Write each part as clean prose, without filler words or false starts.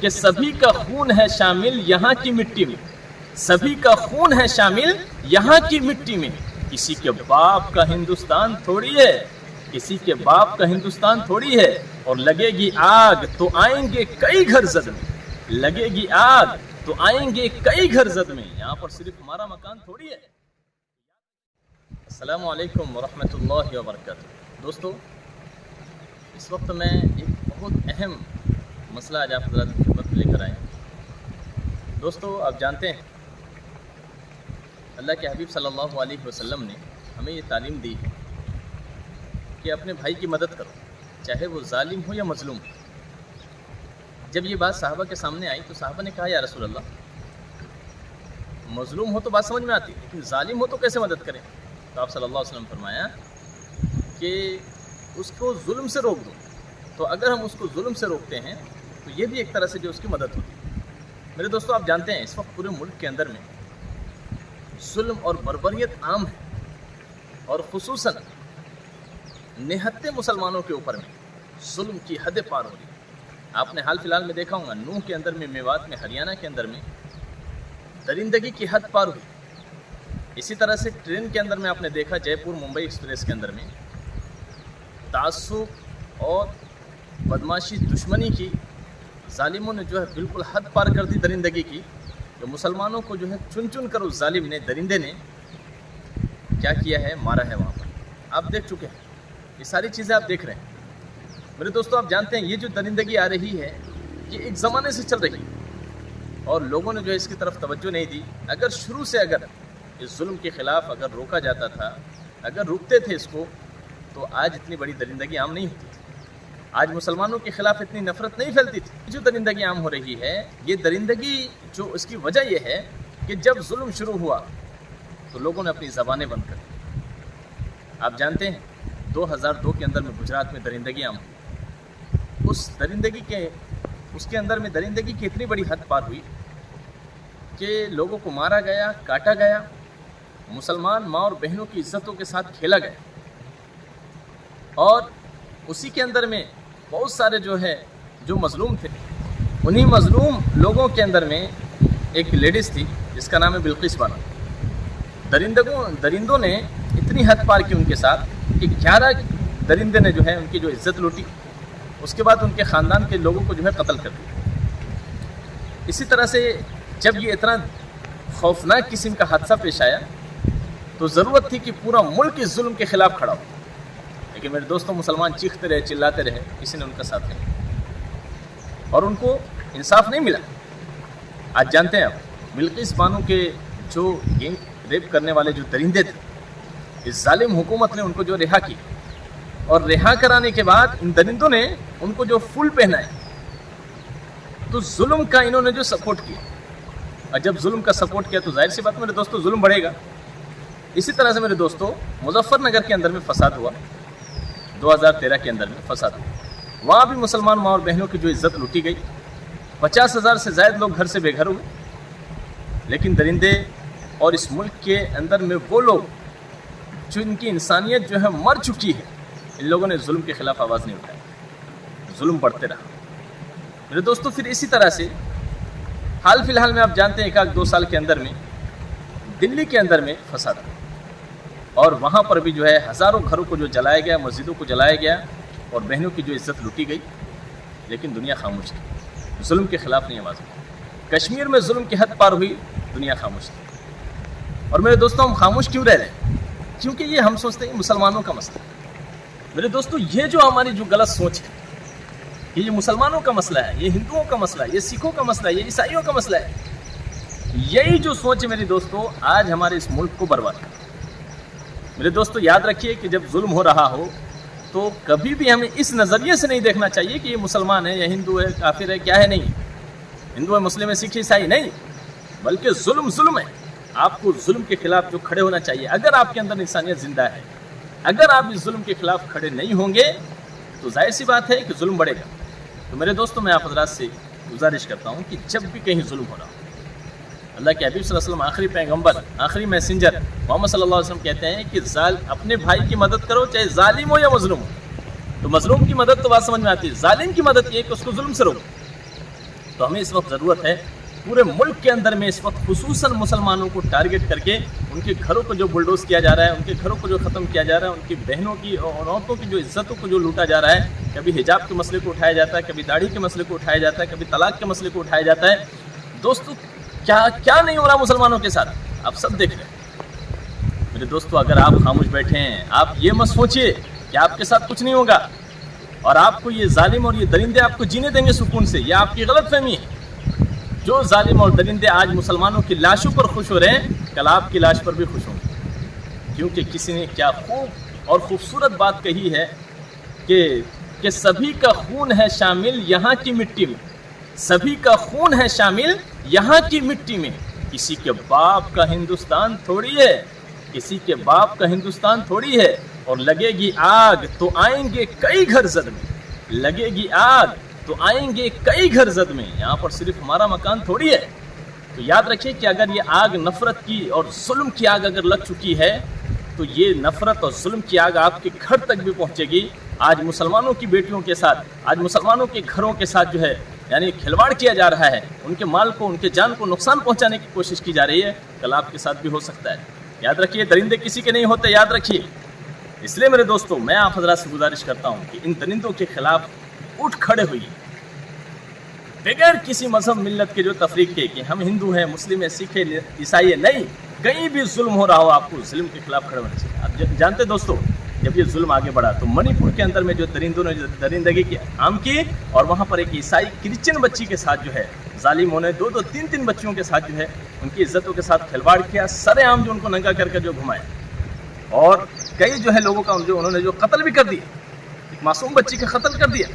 کہ سبھی کا خون ہے شامل یہاں کی مٹی میں، سبھی کا خون ہے شامل یہاں کی مٹی میں، کسی کے باپ کا ہندوستان تھوڑی ہے، کسی کے باپ کا ہندوستان تھوڑی ہے، اور لگے گی آگ تو آئیں گے کئی گھر زد میں، لگے گی آگ تو آئیں گے کئی گھر زد میں، یہاں پر صرف ہمارا مکان تھوڑی ہے۔ السلام علیکم ورحمۃ اللہ وبرکاتہ۔ دوستو، اس وقت میں ایک بہت اہم مسئلہ آج آپ حضرات کی خدمت میں لے کر آئے ہیں۔ دوستو، آپ جانتے ہیں اللہ کے حبیب صلی اللہ علیہ وسلم نے ہمیں یہ تعلیم دی ہے کہ اپنے بھائی کی مدد کرو، چاہے وہ ظالم ہو یا مظلوم ہو۔ جب یہ بات صحابہ کے سامنے آئی تو صحابہ نے کہا یا رسول اللہ، مظلوم ہو تو بات سمجھ میں آتی، لیکن ظالم ہو تو کیسے مدد کریں؟ تو آپ صلی اللہ علیہ وسلم نے فرمایا کہ اس کو ظلم سے روک دو۔ تو اگر ہم اس کو ظلم سے روکتے ہیں تو یہ بھی ایک طرح سے جو اس کی مدد ہوتی ہے۔ میرے دوستو، آپ جانتے ہیں اس وقت پورے ملک کے اندر میں ظلم اور بربریت عام ہے، اور خصوصاً نہتے مسلمانوں کے اوپر میں ظلم کی حد پار ہو رہی ہے۔ آپ نے حال فی الحال میں دیکھا ہوگا نوح کے اندر میں، میوات میں، ہریانہ کے اندر میں درندگی کی حد پار ہوئی۔ اسی طرح سے ٹرین کے اندر میں آپ نے دیکھا جے پور ممبئی ایکسپریس کے اندر میں تعصب اور بدماشی، دشمنی کی ظالموں نے جو ہے بالکل حد پار کر دی درندگی کی، جو مسلمانوں کو جو ہے چن چن کر اس ظالم نے، درندے نے کیا کیا ہے، مارا ہے۔ وہاں پر آپ دیکھ چکے ہیں، یہ ساری چیزیں آپ دیکھ رہے ہیں۔ میرے دوستو، آپ جانتے ہیں یہ جو درندگی آ رہی ہے یہ ایک زمانے سے چل رہی ہے، اور لوگوں نے جو ہے اس کی طرف توجہ نہیں دی۔ اگر شروع سے اگر اس ظلم کے خلاف اگر روکا جاتا تھا، اگر روکتے تھے اس کو، تو آج اتنی بڑی درندگی عام نہیں ہوتی تھی، آج مسلمانوں کے خلاف اتنی نفرت نہیں پھیلتی تھی۔ جو درندگی عام ہو رہی ہے، یہ درندگی جو اس کی وجہ یہ ہے کہ جب ظلم شروع ہوا تو لوگوں نے اپنی زبانیں بند کر دی۔ آپ جانتے ہیں 2002 کے اندر میں گجرات میں درندگی عام ہوئی۔ اس کے اندر میں درندگی کی اتنی بڑی حد پار ہوئی کہ لوگوں کو مارا گیا، کاٹا گیا، مسلمان ماں اور بہنوں کی عزتوں کے ساتھ کھیلا گیا، اور اسی کے اندر میں بہت سارے جو مظلوم تھے، انہی مظلوم لوگوں کے اندر میں ایک لیڈیز تھی جس کا نام ہے بلقیس بانو۔ درندوں نے اتنی حد پار کی ان کے ساتھ کہ 11 درندے نے جو ہے ان کی جو عزت لوٹی، اس کے بعد ان کے خاندان کے لوگوں کو جو ہے قتل کر دیا۔ اسی طرح سے جب یہ اتنا خوفناک قسم کا حادثہ پیش آیا تو ضرورت تھی کہ پورا ملک اس ظلم کے خلاف کھڑا ہو، لیکن میرے دوستوں مسلمان چیختے رہے، چلاتے رہے، کسی نے ان کا ساتھ نہیں، اور ان کو انصاف نہیں ملا۔ آج جانتے ہیں آپ بلقیس بانو کے جو گینگ ریپ کرنے والے جو درندے تھے، اس ظالم حکومت نے ان کو جو رہا کی، اور رہا کرانے کے بعد ان درندوں نے ان کو جو پھول پہنائے، تو ظلم کا انہوں نے جو سپورٹ کیا، اور جب ظلم کا سپورٹ کیا تو ظاہر سی بات میرے دوستوں ظلم بڑھے گا۔ اسی طرح سے میرے دوستوں مظفر نگر کے اندر میں فساد ہوا، 2013 کے اندر میں فساد ہوا، وہاں بھی مسلمان ماں اور بہنوں کی جو عزت لوٹی گئی، 50,000 سے زائد لوگ گھر سے بے گھر ہوئے، لیکن درندے اور اس ملک کے اندر میں وہ لوگ جو ان کی انسانیت جو ہے مر چکی ہے، ان لوگوں نے ظلم کے خلاف آواز نہیں اٹھائی، ظلم بڑھتے رہا۔ میرے دوستو پھر اسی طرح سے حال فی الحال میں آپ جانتے ہیں 1-2 سال کے اندر میں دلی کے اندر میں فساد ہوا، اور وہاں پر بھی جو ہے ہزاروں گھروں کو جو جلایا گیا، مسجدوں کو جلایا گیا، اور بہنوں کی جو عزت لوٹی گئی، لیکن دنیا خاموش تھی، ظلم کے خلاف نہیں آواز اٹھائی۔ کشمیر میں ظلم کی حد پار ہوئی، دنیا خاموش تھی۔ اور میرے دوستوں ہم خاموش کیوں رہ رہے ہیں؟ کیونکہ یہ ہم سوچتے ہیں مسلمانوں کا مسئلہ ہے۔ میرے دوستو یہ جو ہماری جو غلط سوچ ہے کہ یہ مسلمانوں کا مسئلہ ہے، یہ ہندوؤں کا مسئلہ ہے، یہ سکھوں کا مسئلہ ہے، یہ عیسائیوں کا مسئلہ ہے، یہی جو سوچ ہے میری دوستو آج ہمارے اس ملک کو برباد کر۔ میرے دوستو یاد رکھیے کہ جب ظلم ہو رہا ہو تو کبھی بھی ہمیں اس نظریے سے نہیں دیکھنا چاہیے کہ یہ مسلمان ہے یا ہندو ہے، کافر ہے، کیا ہے، نہیں، ہندو ہے، مسلم ہے، سکھ، عیسائی، نہیں، بلکہ ظلم ظلم ہے۔ آپ کو ظلم کے خلاف جو کھڑے ہونا چاہیے۔ اگر آپ کے اندر انسانیت زندہ ہے، اگر آپ اس ظلم کے خلاف کھڑے نہیں ہوں گے تو ظاہر سی بات ہے کہ ظلم بڑھے گا۔ تو میرے دوستوں میں آپ حضرات سے گزارش کرتا ہوں کہ جب بھی کہیں ظلم ہو رہا ہو، اللہ کے حبیب صلی اللہ علیہ وسلم آخری پیغمبر، آخری میسنجر محمد صلی اللہ علیہ وسلم کہتے ہیں کہ اپنے بھائی کی مدد کرو، چاہے ظالم ہو یا مظلوم ہو۔ تو مظلوم کی مدد تو بات سمجھ میں آتی ہے، ظالم کی مدد یہ کہ اس کو ظلم سے روکو۔ تو ہمیں اس وقت ضرورت ہے پورے ملک کے اندر میں اس وقت خصوصاً مسلمانوں کو ٹارگٹ کر کے ان کے گھروں کو جو بلڈوز کیا جا رہا ہے، ان کے گھروں کو جو ختم کیا جا رہا ہے، ان کی بہنوں کی اور عورتوں کی جو عزتوں کو جو لوٹا جا رہا ہے، کبھی حجاب کے مسئلے کو اٹھایا جاتا ہے، کبھی داڑھی کے مسئلے کو اٹھایا جاتا ہے، کبھی طلاق کے مسئلے کو اٹھایا جاتا ہے۔ دوستو کیا نہیں ہو رہا مسلمانوں کے ساتھ، آپ سب دیکھ رہے ہیں۔ میرے دوستو اگر آپ خاموش بیٹھے ہیں، آپ یہ مت سوچئے کہ آپ کے ساتھ کچھ نہیں ہوگا اور آپ کو یہ ظالم اور یہ درندے آپ کو جینے دیں گے سکون سے، یہ آپ کی غلط فہمی ہے۔ جو ظالم اور درندے آج مسلمانوں کی لاشوں پر خوش ہو رہے ہیں، کل آپ کی لاش پر بھی خوش ہوں گے، کیونکہ کسی نے کیا خوب اور خوبصورت بات کہی ہے کہ سبھی کا خون ہے شامل یہاں کی مٹی میں، سبھی کا خون ہے شامل یہاں کی مٹی میں، کسی کے باپ کا ہندوستان تھوڑی ہے، کسی کے باپ کا ہندوستان تھوڑی ہے، اور لگے گی آگ تو آئیں گے کئی گھر زد میں، لگے گی آگ تو آئیں گے کئی گھر زد میں، یہاں پر صرف ہمارا مکان تھوڑی ہے۔ تو یاد رکھیے کہ اگر یہ آگ نفرت کی اور ظلم کی آگ اگر لگ چکی ہے تو یہ نفرت اور ظلم کی آگ آپ کے گھر تک بھی پہنچے گی۔ آج مسلمانوں کی بیٹیوں کے ساتھ، آج مسلمانوں کے گھروں کے ساتھ جو ہے یعنی کھلواڑ کیا جا رہا ہے، ان کے مال کو، ان کے جان کو نقصان پہنچانے کی کوشش کی جا رہی ہے، کل آپ کے ساتھ بھی ہو سکتا ہے۔ یاد رکھیے درندے کسی کے نہیں ہوتے، یاد رکھیے۔ اس لیے میرے دوستوں میں آپ حضرات سے گزارش کرتا ہوں کہ ان درندوں کے خلاف اٹھ کھڑے ہوئیے، بغیر کسی مذہب ملت کے جو تفریق کے کہ ہم ہندو ہیں، مسلم ہیں، سکھ ہیں، عیسائی ہیں، نہیں، کہیں بھی ظلم ہو رہا ہو آپ کو ظلم کے خلاف کھڑے ہونا چاہیے۔ آپ جانتے دوستو جب یہ ظلم آگے بڑھا تو منی پور کے اندر میں جو درندوں نے جو درندگی کی عام کی، اور وہاں پر ایک عیسائی کرسچن بچی کے ساتھ جو ہے ظالموں نے دو تین بچیوں کے ساتھ جو ہے ان کی عزتوں کے ساتھ کھلواڑ کیا، سر عام جو ان کو ننگا کر کے جو گھمایا، اور کئی جو ہے لوگوں کا جو انہوں نے جو قتل بھی کر دیا، ایک معصوم بچی کا قتل کر دیا۔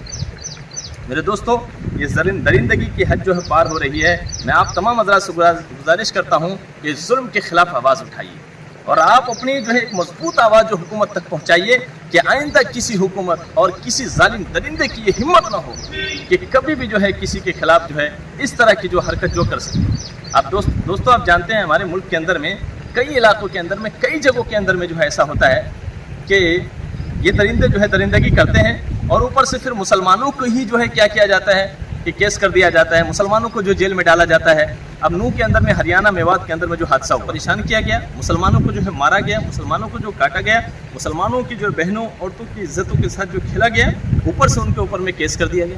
میرے دوستو یہ درندگی کی حد جو ہے پار ہو رہی ہے۔ میں آپ تمام حضرات سے گزارش کرتا ہوں کہ ظلم کے خلاف آواز اٹھائیے، اور آپ اپنی جو ہے ایک مضبوط آواز جو حکومت تک پہنچائیے کہ آئندہ کسی حکومت اور کسی ظالم درندے کی یہ ہمت نہ ہو کہ کبھی بھی جو ہے کسی کے خلاف جو ہے اس طرح کی جو حرکت جو کر سکے۔ آپ دوستو آپ جانتے ہیں ہمارے ملک کے اندر میں کئی علاقوں کے اندر میں کئی جگہوں کے اندر میں جو ہے ایسا ہوتا ہے کہ یہ درندے جو ہے درندگی کرتے ہیں، اور اوپر سے پھر مسلمانوں کو ہی جو ہے کیا کیا جاتا ہے کہ کیس کر دیا جاتا ہے، مسلمانوں کو جو جیل میں ڈالا جاتا ہے۔ اب نوح کے اندر میں ہریانہ میوات کے اندر میں جو حادثہ ہو، پریشان کیا گیا، مسلمانوں کو جو ہے مارا گیا، مسلمانوں کو جو کاٹا گیا، مسلمانوں کی جو بہنوں عورتوں کی عزتوں کے ساتھ جو کھیلا گیا، اوپر سے ان کے اوپر میں کیس کر دیا گیا،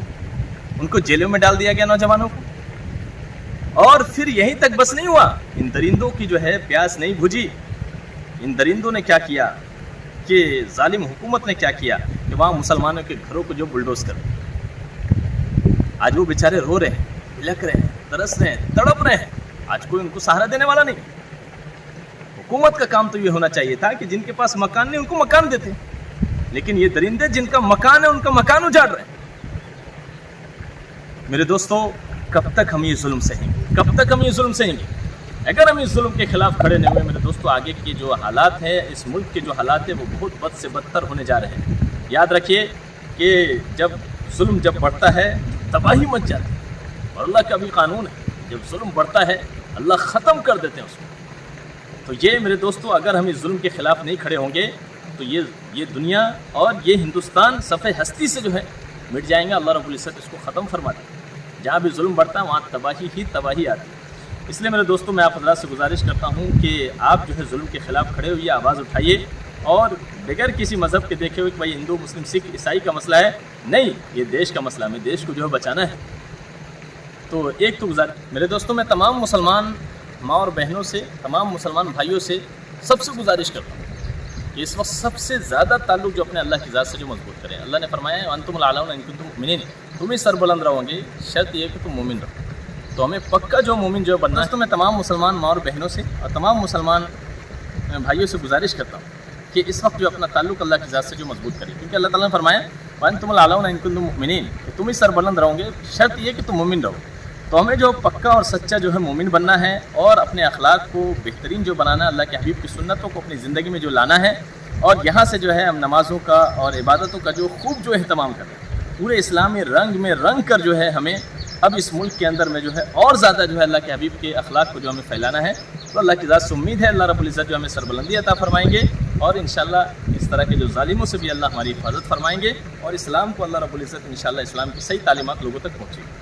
ان کو جیلوں میں ڈال دیا گیا نوجوانوں کو۔ اور پھر یہیں تک بس نہیں ہوا، ان درندوں کی جو ہے پیاس نہیں بجھی، ان درندوں نے کیا کیا کہ ظالم حکومت نے کیا کیا کہ وہاں مسلمانوں کے گھروں کو جو بلڈوز کر دیا۔ آج وہ بیچارے رو رہے ہیں، بلک رہے ہیں، ترس رہے ہیں، تڑپ رہے ہیں، آج کوئی ان کو سہارا دینے والا نہیں۔ حکومت کا کام تو یہ ہونا چاہیے تھا کہ جن کے پاس مکان نہیں ان کو مکان دیتے، لیکن یہ درندے جن کا مکان ہے ان کا مکان اجاڑ رہے ہیں۔ میرے دوستو کب تک ہم یہ ظلم سہیں گے، کب تک ہم یہ ظلم سہیں گے؟ اگر ہم اس ظلم کے خلاف کھڑے نہیں ہوئے میرے دوستو، آگے کے جو حالات ہیں، اس ملک کے جو حالات ہیں وہ بہت بد سے بدتر ہونے جا رہے ہیں۔ یاد رکھیے کہ جب ظلم جب بڑھتا ہے تباہی مچ جاتی ہے، اور اللہ کا بھی قانون ہے، جب ظلم بڑھتا ہے اللہ ختم کر دیتے ہیں اس کو۔ تو یہ میرے دوستو اگر ہم اس ظلم کے خلاف نہیں کھڑے ہوں گے تو یہ دنیا اور یہ ہندوستان صفحہ ہستی سے جو ہے مٹ جائیں گے۔ اللہ رب العزت اس کو ختم فرما دے۔ جہاں بھی ظلم بڑھتا ہے وہاں تباہی ہی تباہی آتی ہے۔ اس لیے میرے دوستوں میں آپ حضرات سے گزارش کرتا ہوں کہ آپ جو ہے ظلم کے خلاف کھڑے ہوئے، آواز اٹھائیے، اور بغیر کسی مذہب کے دیکھے ہوئے کہ بھائی ہندو مسلم سکھ عیسائی کا مسئلہ ہے، نہیں، یہ دیش کا مسئلہ، ہمیں دیش کو جو ہے بچانا ہے۔ تو ایک تو میرے دوستوں میں تمام مسلمان ماں اور بہنوں سے، تمام مسلمان بھائیوں سے سب سے گزارش کرتا ہوں کہ اس وقت سب سے زیادہ تعلق جو اپنے اللہ کی ذات سے جو مضبوط کریں۔ اللہ نے فرمایا ہے وَأَنْتُمُ الْأَعْلَوْنَ إِن كُنتُم مُؤْمِنِينَ، تم ہی سربلند رہو گے، شرط یہ کہ تم مومن رہو۔ تو ہمیں پکا جو مومن جو بننا ہے۔ تو میں تمام مسلمان ماں اور بہنوں سے اور تمام مسلمان بھائیوں سے گزارش کرتا ہوں کہ اس وقت جو اپنا تعلق اللہ کی ذات سے جو مضبوط کریں، کیونکہ اللہ تعالیٰ نے فرمایا وَأَنْتُمُ الْأَعْلَوْنَ إِن كُنتُم مُؤْمِنِينَ، کہ تم ہی سربلند رہو گے، شرط یہ کہ تم مومن رہو۔ تو ہمیں جو پکا اور سچا جو ہے مومن بننا ہے، اور اپنے اخلاق کو بہترین جو بنانا ہے، اللہ کے حبیب کی سنتوں کو اپنی زندگی میں جو لانا ہے، اور یہاں سے جو ہے ہم نمازوں کا اور عبادتوں کا جو خوب جو اہتمام کریں، پورے اسلامی رنگ میں رنگ کر جو ہے ہمیں اب اس ملک کے اندر میں جو ہے اور زیادہ جو ہے اللہ کے حبیب کے اخلاق کو جو ہمیں پھیلانا ہے۔ تو اللہ کی ذات سے امید ہے اللہ رب العزت جو ہمیں سربلندی عطا فرمائیں گے، اور انشاءاللہ اس طرح کے جو ظالموں سے بھی اللہ ہماری حفاظت فرمائیں گے، اور اسلام کو اللہ رب العزت انشاءاللہ اسلام کی صحیح تعلیمات لوگوں تک پہنچے گی۔